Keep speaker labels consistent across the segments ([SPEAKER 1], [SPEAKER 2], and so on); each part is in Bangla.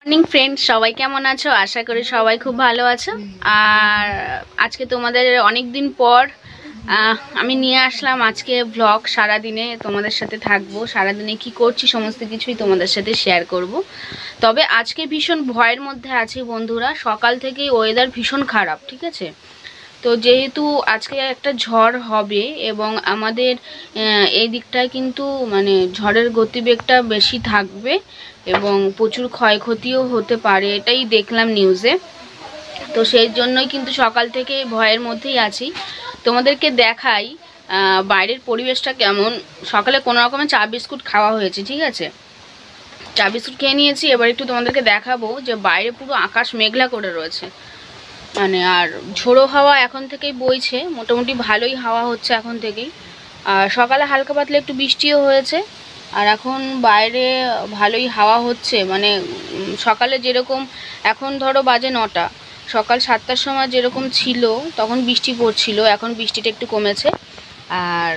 [SPEAKER 1] মর্নিং ফ্রেন্ডস, সবাই কেমন আছো? আশা করি সবাই খুব ভালো আছো। আর আজকে তোমাদের অনেক দিন পর আমি নিয়ে আসলাম আজকে ব্লগ। সারাদিনে তোমাদের সাথে থাকবো, সারাদিনে কি করছি সমস্ত কিছুই তোমাদের সাথে শেয়ার করব। তবে আজকে ভীষণ ভয়ের মধ্যে আছি বন্ধুরা। সকাল থেকেই ওয়েদার ভীষণ খারাপ, ঠিক আছে? তো যেহেতু আজকে একটা ঝড় হবে এবং আমাদের এই দিকটায় কিন্তু মানে ঝড়ের গতিবেগটা বেশি থাকবে এবং প্রচুর ক্ষয়ক্ষতিও হতে পারে, এটাই দেখলাম নিউজে। তো সেই জন্যই কিন্তু সকাল থেকে ভয়ের মধ্যেই আছি। তোমাদেরকে দেখাই বাইরের পরিবেশটা কেমন। সকালে কোনো রকমের চা বিস্কুট খাওয়া হয়েছে, ঠিক আছে? চা বিস্কুট খেয়ে নিয়েছি। এবার একটু তোমাদেরকে দেখাবো যে বাইরে পুরো আকাশ মেঘলা করে রয়েছে মানে। আর ঝোড়ো হাওয়া এখন থেকেই বইছে, মোটামুটি ভালোই হাওয়া হচ্ছে এখন থেকেই। আর সকালে হালকা পাতলা একটু বৃষ্টিও হয়েছে। আর এখন বাইরে ভালোই হাওয়া হচ্ছে মানে সকালে যেরকম, এখন ধরো বাজে 9টা, সকাল 7টার সময় যেরকম ছিল তখন বৃষ্টি পড়ছিল, এখন বৃষ্টিটা একটু কমেছে। আর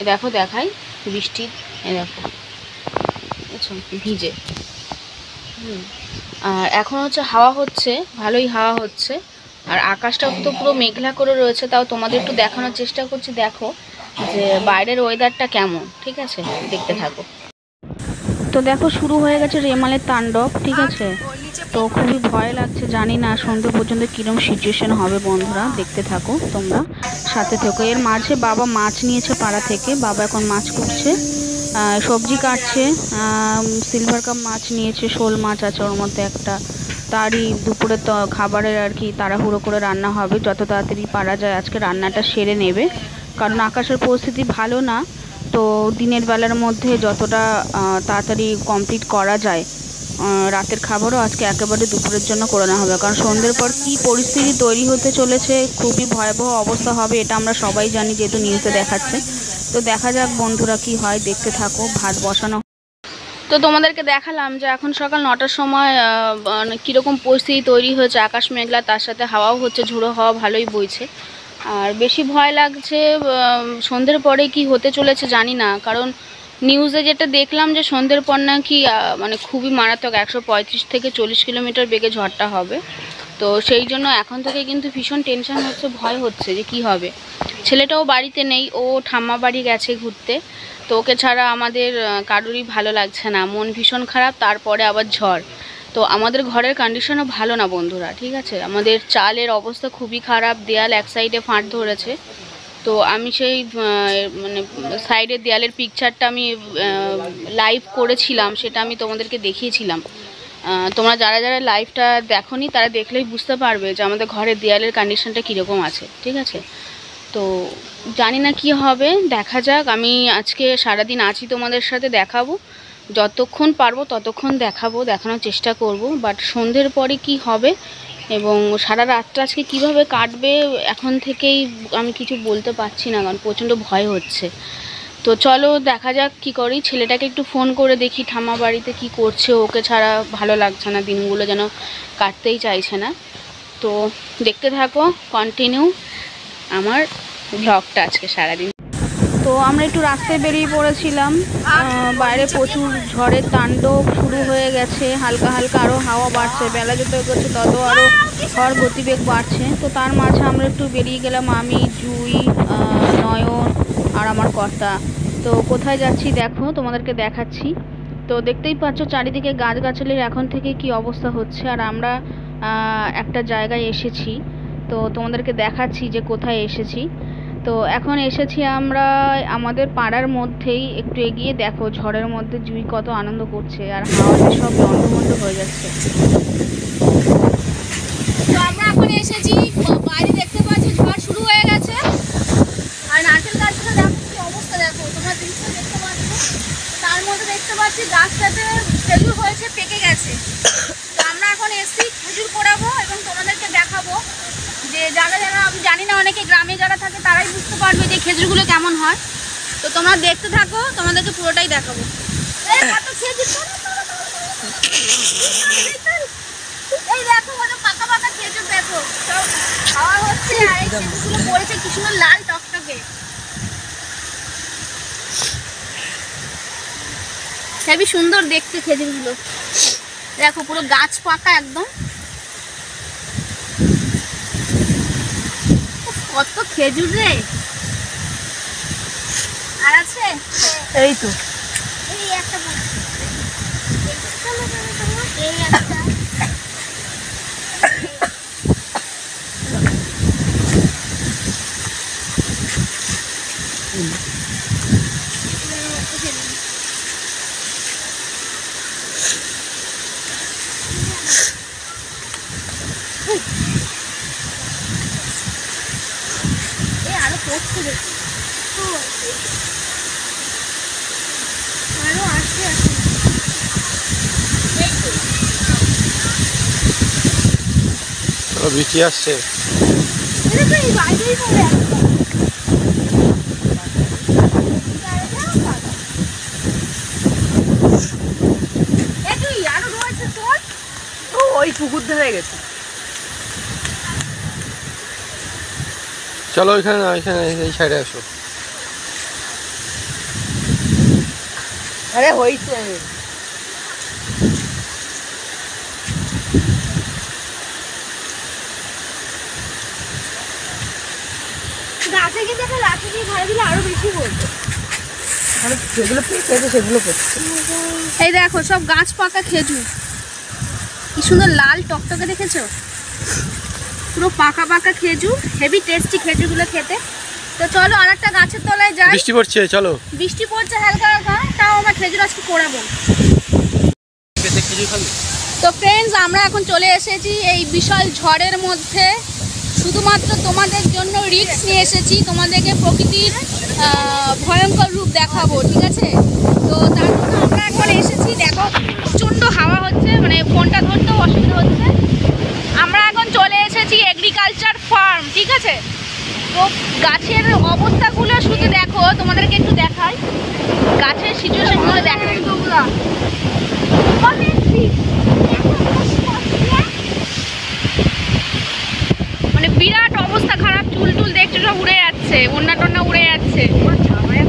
[SPEAKER 1] দেখো দেখাই বৃষ্টি, দেখো ভিজে। আর এখন হচ্ছে হাওয়া হচ্ছে, ভালোই হাওয়া হচ্ছে। আর আকাশটাও তো পুরো মেঘলা করে রয়েছে। তাও তোমাদের একটু দেখানোর চেষ্টা করছি, দেখো যে বাইরের ওয়েদারটা কেমন, ঠিক আছে? দেখতে থাকো। তো দেখো শুরু হয়ে গেছে রেমালের তাণ্ডব, ঠিক আছে? তো খুবই ভয় লাগছে, জানি না সন্ধ্যে পর্যন্ত কীরকম সিচুয়েশন হবে। বন্ধুরা দেখতে থাকো, তোমরা সাথে থেকো। এর মাঝে বাবা মাছ নিয়েছে পাড়া থেকে, বাবা এখন মাছ কুটছে, সবজি কাটছে। সিলভার কাপ মাছ নিয়েছে, শোল মাছ আছে ওর মধ্যে একটা। তারই দুপুরে তো খাবারের আর কি তাড়াহুড়ো করে রান্না হবে, যত তাড়াতাড়ি পারা যায় আজকে রান্নাটা সেরে নেবে, কারণ আকাশের পরিস্থিতি ভালো না। তো দিনের বেলার মধ্যে যতটা তাড়াতাড়ি কমপ্লিট করা যায়, রাতের খাবারও আজকে একেবারে দুপুরের জন্য করে নেওয়া হবে, কারণ সন্ধ্যের পর কী পরিস্থিতি তৈরি হতে চলেছে, খুবই ভয়াবহ অবস্থা হবে, এটা আমরা সবাই জানি যেহেতু নিউজে দেখাচ্ছে। তো দেখা যাক বন্ধুরা কি হয়, দেখতে থাকো। ভাত বসানো। তো তোমাদেরকে দেখালাম যে এখন সকাল 9টার সময় কীরকম পরিস্থিতি তৈরি হয়েছে। আকাশ মেঘলা, তার সাথে হাওয়াও হচ্ছে, ঝোড়ো হাওয়া ভালোই বইছে। আর বেশি ভয় লাগছে সন্ধ্যের পরে কি হতে চলেছে জানি না, কারণ নিউজে যেটা দেখলাম যে সন্ধ্যের পর নাকি মানে খুবই মারাত্মক 135 থেকে 40 কিলোমিটার বেগে ঝড়টা হবে। তো সেই জন্য এখন থেকে কিন্তু ভীষণ টেনশন হচ্ছে, ভয় হচ্ছে যে কি হবে। ছেলেটাও বাড়িতে নেই, ও ঠাম্মা বাড়ি গেছে ঘুরতে। তো ওকে ছাড়া আমাদের কারোরই ভালো লাগছে না, মন ভীষণ খারাপ। তারপরে আবার ঝড়। তো আমাদের ঘরের কন্ডিশনও ভালো না বন্ধুরা, ঠিক আছে? আমাদের চালের অবস্থা খুবই খারাপ, দেয়াল এক সাইডে ফাঁট ধরেছে। তো আমি সেই মানে সাইডের দেয়ালের পিকচারটা আমি লাইভ করেছিলাম, সেটা আমি তোমাদেরকে দেখিয়েছিলাম। তোমরা যারা যারা লাইভটা দেখোনি তারা দেখলেই বুঝতে পারবে যে আমাদের ঘরের দেয়ালের কন্ডিশনটা কীরকম আছে, ঠিক আছে? তো জানি না কি হবে, দেখা যাক। আমি আজকে সারাদিন আছি, তোমাদের সাথে দেখাবো, যতক্ষণ পারবো ততক্ষণ দেখাবো, দেখানোর চেষ্টা করব। বাট সন্ধ্যের পরে কি হবে এবং সারা রাতটা আজকে কিভাবে কাটবে এখন থেকেই আমি কিছু বলতে পারছি না, কারণ প্রচণ্ড ভয় হচ্ছে। তো চলো দেখা যাক কি করি। ছেলেটাকে একটু ফোন করে দেখি ঠাম্মা বাড়িতে কি করছে, ওকে ছাড়া ভালো লাগছে না, দিনগুলো যেন কাটতেই চাইছে না। তো দেখতে থাকো কন্টিনিউ আমার ব্লগটা আজকে সারাদিন। তো আমরা একটু রাস্তায় বেরিয়ে পড়েছিলাম, বাইরে প্রচুর ঝড়ের তাণ্ডব শুরু হয়ে গেছে, হালকা হালকা আরও হাওয়া বাড়ছে, বেলা যত এগোচ্ছে তত আরও ঝড় গতিবেগ বাড়ছে। তো তার মাঝে আমরা একটু বেরিয়ে গেলাম, আমি, জুই, নয়ন আর আমার কর্তা। তো কোথায় যাচ্ছি দেখো, তোমাদেরকে দেখাচ্ছি। তো দেখতেই পাচ্ছ চারিদিকে গাছগাছালির এখন থেকে কি অবস্থা হচ্ছে। আর আমরা একটা জায়গায় এসেছি, তো তোমাদেরকে দেখাচ্ছি যে কোথায় এসেছি। তো এখন এসেছি আমরা আমাদের পাড়ার মধ্যেই, একটু এগিয়ে দেখো ঝড়ের মধ্যে জুই কত আনন্দ করছে আর হাওয়াতে সব লন্ডভন্ড হয়ে যাচ্ছে।
[SPEAKER 2] তো আমরা এখন এসেছি, বাইরে দেখতে পাচ্ছি ঝড় শুরু হয়ে গেছে। আর নারকেল গাছগুলো দেখো কি অবস্থা, দেখো তোমরা দৃশ্য দেখতে পাচ্ছ। তার মধ্যে দেখতে পাচ্ছি গাছটাতে খেজুর হয়েছে, পেকে গেছে। তো আমরা এখন এসেছি খেজুর পোড়াবো এবং তোমাদেরকে দেখাবো যে যারা যারা, আমি জানি না, অনেকে গ্রামে যারা থাকে তারাই বুঝতে পারবে যে খেজুরগুলো কেমন হয়। তো তোমরা দেখতে থাকো, তোমাদেরকে পুরোটাই দেখাবো। এই দেখো কত পাকা পাকা খেজুর, দেখো সব খাওয়া হচ্ছে। আর এই খেজুরগুলো পড়েছে কি সুন্দর লাল টকটকে, হেবি সুন্দর দেখতে খেজুরগুলো। দেখো পুরো গাছ পাকা একদম। কত খেজুর রে। আর আছে
[SPEAKER 1] এই তো
[SPEAKER 2] এই একটা এই একটা আরো পড়ছে দেখি আরো আসছে
[SPEAKER 3] বৃষ্টি আসছে।
[SPEAKER 2] এই বাইরেই পড়ে আরো রয়েছে তোর
[SPEAKER 1] ওই পুকুর ধরে গেছে।
[SPEAKER 3] চলো ওইখানে না, ওইখানে এই সাইডে আসো।
[SPEAKER 1] আরে হইছে
[SPEAKER 2] গাছে গিয়ে দেখো লাঠি দিয়ে ঘাড়ে দিলে আরো বেশি পড়বে।
[SPEAKER 1] যেগুলো পেয়েছে সেগুলো পড়ছে।
[SPEAKER 2] এই দেখো সব গাছ পাকা খেজুর, কি সুন্দর লাল টকটকে দেখেছো, পুরো পাকা পাকা খেজুর, হেভি টেস্টি খেজুরগুলো খেতে। তো চলো আর একটা গাছের তলায় যাই।
[SPEAKER 3] বৃষ্টি পড়ছে, চলো।
[SPEAKER 2] বৃষ্টি পড়ছে হালকা হালকা, তাও আমরা খেজুর আজকে পোড়াবো। তো ফ্রেন্ডস, আমরা এখন চলে এসেছি এই বিশাল ঝড়ের মধ্যে, শুধুমাত্র তোমাদের জন্য রিস্ক নিয়ে এসেছি, তোমাদেরকে প্রকৃতির ভয়ঙ্কর রূপ দেখাবো, ঠিক আছে? তো তার জন্য আমরা এখন এসেছি, দেখো প্রচণ্ড হাওয়া হচ্ছে, মানে ফোনটা ধরতেও অসুবিধা হচ্ছে। আমরা এখন চলে এসেছি এগ্রিকালচার ফার্ম, ঠিক আছে? তো গাছের অবস্থাগুলো শুধু দেখো, তোমাদেরকে একটু দেখাই গাছের সিচুয়েশনগুলো দেখো। মানে বিরাট অবস্থা খারাপ, চুল টুল দেখছো সব উড়ে যাচ্ছে, ওন্না টোন্না উড়ে যাচ্ছে।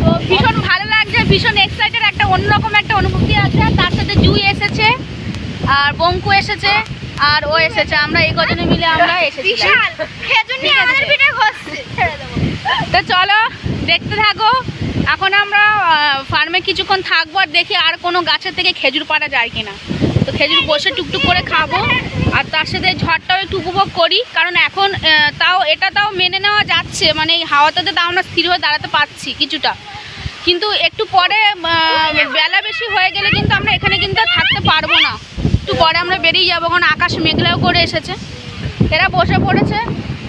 [SPEAKER 2] তো ভীষণ ভালো লাগছে, ভীষণ এক্সাইটেড, একটা অন্যরকম একটা অনুভূতি আছে। তার সাথে জুই এসেছে, আর বঙ্কু এসেছে, আর ও এসেছে, আমরা এই কজনে মিলে আমরা এসেছি। তো চলো দেখতে থাকো। এখন আমরা ফার্মে কিছুক্ষণ থাকবো, আর দেখি আর কোনো গাছের থেকে খেজুর পাড়া যায় কিনা। তো খেজুর বসে টুকটুক করে খাবো, আর তার সাথে ঝড়টাও একটু উপভোগ করি, কারণ এখন তাও মেনে নেওয়া যাচ্ছে, মানে এই হাওয়াটাতে তাও আমরা স্থির হয়ে দাঁড়াতে পারছি কিছুটা, কিন্তু একটু পরে বেলা বেশি হয়ে গেলে কিন্তু আমরা এখানে কিন্তু থাকতে পারবো না। একটু পরে আমরা বেরিয়ে যাবো, কারণ আকাশ মেঘলাও করে এসেছে। এরা বসে পড়েছে,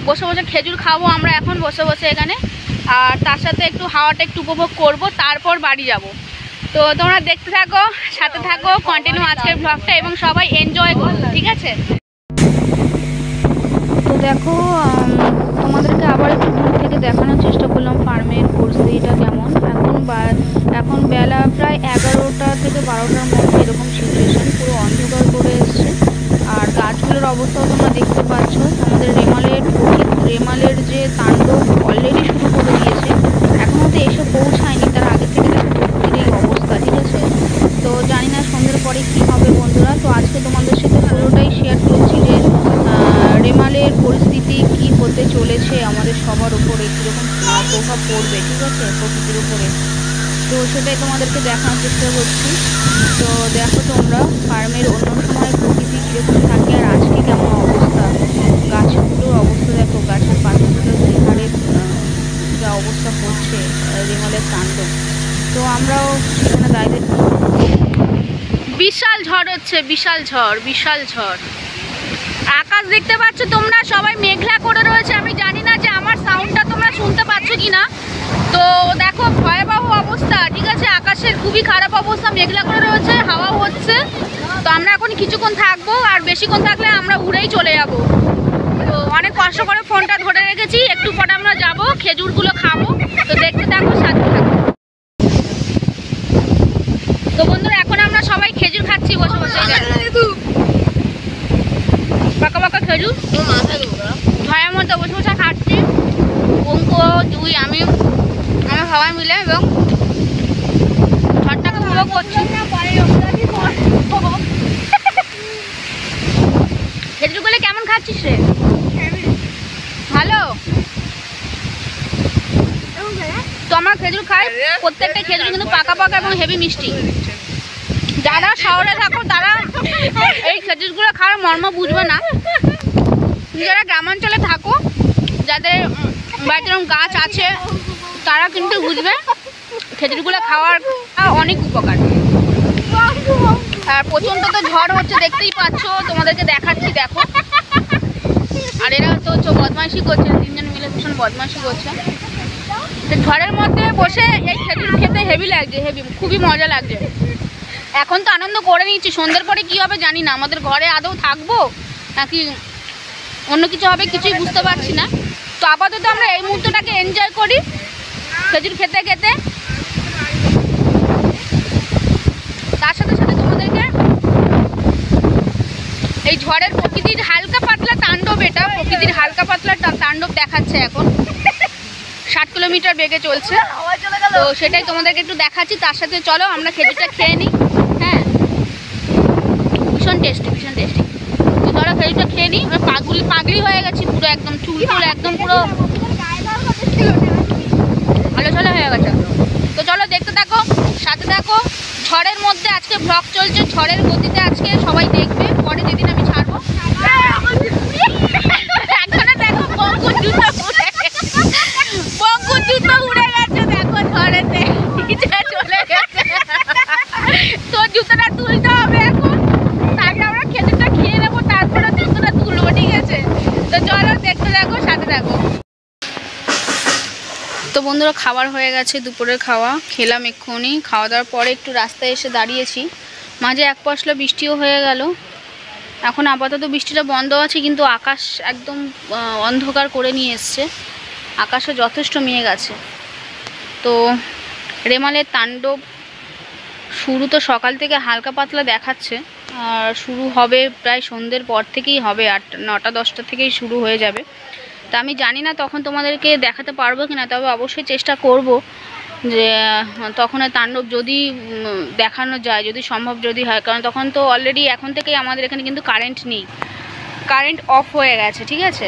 [SPEAKER 2] বসে বসে খেজুর খাবো আমরা এখন বসে বসে এখানে, আর তার সাথে একটু হাওয়াটা একটু উপভোগ করব, তারপর বাড়ি যাব। তো তোমরা দেখতে থাকো, সাথে থাকো, কন্টিনিউ আজকের ব্লগটা, এবং সবাই এনজয় করো, ঠিক আছে? তো দেখো, তোমাদেরকে আবার একটু দূর থেকে দেখানোর চেষ্টা করলাম ফার্মের পরিস্থিতিটা কেমন। এখন বেলা প্রায় 11টা থেকে 12টার মধ্যে এরকম সিচুয়েশন, পুরো অন্ধকার করে এসছে। আর গাছগুলোর অবস্থাও তোমরা দেখতে পাচ্ছ। আমাদের রেমালের যে তাণ্ডব অলরেডি শুরু করে দিয়েছে, এখনও তো এসে পৌঁছায়নি, তার আগে থেকে দেখো প্রকৃতির এই অবস্থা, ঠিক আছে? তো জানি না সন্ধ্যের পরে কী হবে বন্ধুরা। তো আজকে তোমাদের সাথে পুরোটাই শেয়ার করছি যে রেমালের পরিস্থিতি কি হতে চলেছে, আমাদের সবার উপরে কীরকম প্রভাব পড়বে, ঠিক আছে, প্রকৃতির উপরে। তো সেটাই তোমাদেরকে দেখানোর চেষ্টা করছি। তো দেখো তোমরা ফার্মের অন্য সময় প্রকৃতি কীরকম থাকে, আর আজকে কেমন অবস্থা, গাছগুলোর অবস্থা দেখো, গাছের পাতাগুলো হারে যা অবস্থা হচ্ছে, রেমালের তাণ্ডব। তো আমরাও সেখানে দাঁড়িয়ে, বিশাল ঝড় হচ্ছে, বিশাল ঝড়। আকাশ দেখতে পাচ্ছ তোমরা, সবাই মেঘলা করে রয়েছে। আমি জানি না যে আমার সাউন্ডটা তোমরা শুনতে পাচ্ছ কিনা। তো দেখো ভয়াবহ অবস্থা, ঠিক আছে, আকাশের খুবই খারাপ অবস্থা, মেঘলা করে রয়েছে, হাওয়াও হচ্ছে। তো আমরা এখন কিছুক্ষণ থাকবো, আর বেশিক্ষণ থাকলে আমরা উড়েই চলে যাব। তো অনেক কষ্ট করে ফোনটা ধরে রেখেছি, একটু পরে আমরা যাব, খেজুরগুলো খাবো। তো দেখতে থাকো, সাথে থাকো। তো বন্ধুরা, এখন আমরা সবাই খেজুর খাচ্ছি বসে বসে, পাকা পাকা খেজুর ঝড়ের মধ্যে বসে বসে খাচ্ছি। বঙ্কু, জুই, আমি সবাই মিলে, এবং ঝড়টাকে উপভোগ করছি।
[SPEAKER 1] খেজুরগুলো কেমন খাচ্ছিস রে? ভালো তো আমার খেজুর খাই, প্রত্যেকটা খেজুর কিন্তু পাকা পাকা এবং হেভি মিষ্টি। যারা শহরে থাকো তারা এই খেজুরগুলো খাওয়ার মর্ম বুঝবে না, যারা গ্রামাঞ্চলে থাকো যাদের বাড়িতে এরকম গাছ আছে তারা কিন্তু বুঝবে খেজুরগুলো খাওয়ার অনেক উপকার। আর প্রচণ্ড তো ঝড় হচ্ছে, দেখতেই পাচ্ছ, তোমাদেরকে দেখাচ্ছি, দেখো। আর এরা তো বদমাইশি করছে, তিনজন মিলে ভীষণ বদমাইশি করছে। তো ঝড়ের মধ্যে বসে এই খেজুর খেতে হেভি লাগছে, হেভি, খুবই মজা লাগছে। এখন তো আনন্দ করে নিচ্ছি, সন্ধ্যের পরে কী হবে জানি না, আমাদের ঘরে আদৌ থাকবো নাকি অন্য কিছু হবে কিছুই বুঝতে পারছি না। তো আপাতত আমরা এই মুহূর্তটাকে এনজয় করি খেজুর খেতে খেতে। তার সাথে সাথে তোমাদেরকে এই ঝড়ের প্রকৃতির হালকা পাতলা তাণ্ডব, এটা প্রকৃতির হালকা পাতলা তাণ্ডব দেখাচ্ছে। এখন 60 কিলোমিটার বেগে চলছে, তো সেটাই তোমাদেরকে একটু দেখাচ্ছি। তার সাথে চলো আমরা খেজুরটা খেয়ে নিই। হ্যাঁ, ভীষণ টেস্টি, ভীষণ টেস্টি। তো চলো খেজুরটা খেয়ে নিই। আমরা পাগলি হয়ে গেছি পুরো, একদম চুল একদম পুরো আলোচনা হয়ে গেছে। তো চলো দেখতে থাকো, সাথে থাকো। ঝড়ের মধ্যে আজকে ব্লগ চলছে, ঝড়ের গতিতে আজকে সবাই দেখবে। পরে যেদিন আমি ছাড়বো এখনো দেখো পঙ্কুর জুতো উড়ে গেছে, দেখো ঝড়েতে নিচে চলে গেছে। তোর জুতোটা তুলতে হবে এখন, আগে আমরা খেজুরটা খেয়ে নেবো, তারপরে জুতোটা তুলবো, ঠিক আছে? তো চলো দেখতে থাকো, সাথে থাকো। তো বন্ধুরা, খাবার হয়ে গেছে, দুপুরের খাওয়া খেলাম এক্ষুনি। খাওয়া দাওয়ার পরে একটু রাস্তায় এসে দাঁড়িয়েছি, মাঝে এক পশলা বৃষ্টিও হয়ে গেল। এখন আপাতত বৃষ্টিটা বন্ধ আছে, কিন্তু আকাশ একদম অন্ধকার করে নিয়ে এসছে, আকাশে যথেষ্ট মেঘ আছে। তো রেমালের তাণ্ডব শুরু তো সকাল থেকে হালকা পাতলা দেখাচ্ছে, আর শুরু হবে প্রায় সন্ধ্যের পর থেকেই হবে, 9টা-10টা থেকেই শুরু হয়ে যাবে। তা আমি জানি না তখন তোমাদেরকে দেখাতে পারবো কিনা, তবে অবশ্যই চেষ্টা করব যে তখন তাণ্ডব যদি দেখানো যায়, যদি সম্ভব যদি হয়। কারণ তখন তো অলরেডি এখন থেকেই আমাদের এখানে কিন্তু কারেন্ট নেই, কারেন্ট অফ হয়ে গেছে, ঠিক আছে?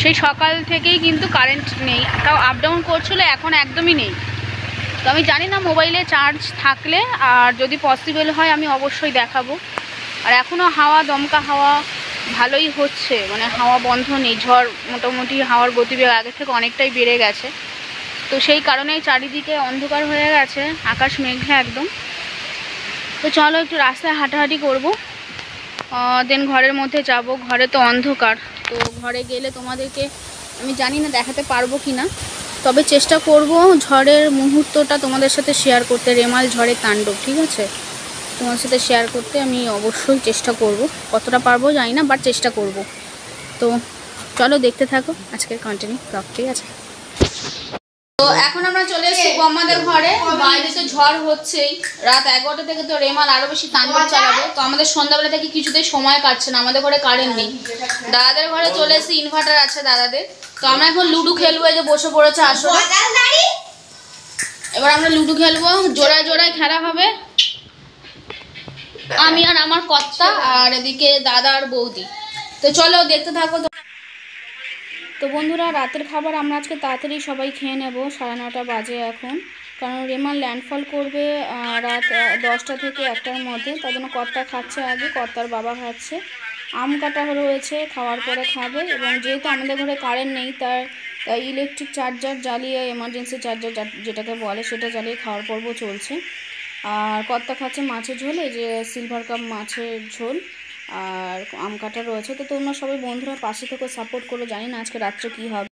[SPEAKER 1] সেই সকাল থেকেই কিন্তু কারেন্ট নেই, তাও আপ ডাউন করছিল, এখন একদমই নেই। তো আমি জানি না মোবাইলে চার্জ থাকলে আর যদি পসিবল হয় আমি অবশ্যই দেখাবো। আর এখনও হাওয়া, দমকা হাওয়া ভালোই হচ্ছে, মানে হাওয়া বন্ধ নেই। ঝড় মোটামুটি হাওয়ার গতিবেগ আগের থেকে অনেকটাই বেড়ে গেছে, তো সেই কারণেই চারিদিকে অন্ধকার হয়ে গেছে, আকাশ মেঘে একদম। তো চলো একটু রাস্তায় হাঁটাহাঁটি করবো, দেন ঘরের মধ্যে যাব। ঘরে তো অন্ধকার, তো ঘরে গেলে তোমাদেরকে আমি জানি না দেখাতে পারবো কি না, তবে চেষ্টা করব ঝড়ের মুহূর্তটা তোমাদের সাথে শেয়ার করতে, রেমাল ঝড়ের তাণ্ডব, ঠিক আছে? তোমার সাথে শেয়ার করতে আমি অবশ্যই চেষ্টা করব, কতটা পারবো জানি না, বাট চেষ্টা করব। তো চলো দেখতে থাকো আজকের কন্টিনিউ ব্লগ, ঠিক আছে? তো এখন আমরা চলে এসেছি বম্মাদের ঘরে। বাইরে তো ঝড় হচ্ছেই, রাত 11টা থেকে তো রেমাল আরো বেশি তাণ্ডব চালাবে। তো আমাদের সন্ধ্যাবেলা থেকে কিছুতেই সময় কাটছে না, আমাদের ঘরে কারেন্ট নেই। দাদাদের ঘরে চলে এসেছি, ইনভার্টার আছে দাদাদের। তো আমরা এখন লুডো খেলবো, এই যে বসে পড়েছে আসলে। এবার আমরা লুডো খেলবো, জোড়ায় জোড়ায় খেলা হবে, আমি আর আমার কর্তা, আর এদিকে দাদা আর বৌদি। তো চলো দেখতে থাকো। তো বন্ধুরা, রাতের খাবার আমরা আজকে তাড়াতাড়ি সবাই খেয়ে নেব, 9:30 বাজে এখন। কারণ রেমাল ল্যান্ডফল করবে রাত 10টা থেকে 1টার মধ্যে, তার জন্য কর্তা খাচ্ছে আগে, কর্তার বাবা খাচ্ছে। আম কাটা রয়েছে, খাওয়ার পরে খাবে। এবং যেহেতু আমাদের ঘরে কারেন্ট নেই, তাই ইলেকট্রিক চার্জার জ্বালিয়ে, এমার্জেন্সি চার্জার যেটাকে বলে, সেটা জ্বালিয়ে খাওয়ার পর্ব চলছে। আর কর্তা খাচ্ছে মাছের ঝোল, এই যে সিলভার কাপ মাছের ঝোল, আর আম কাটা রয়েছে। তো তোমরা সবাই বন্ধুরা পাশে থেকে সাপোর্ট করো, জানি না আজকে রাত্রে কী হবে।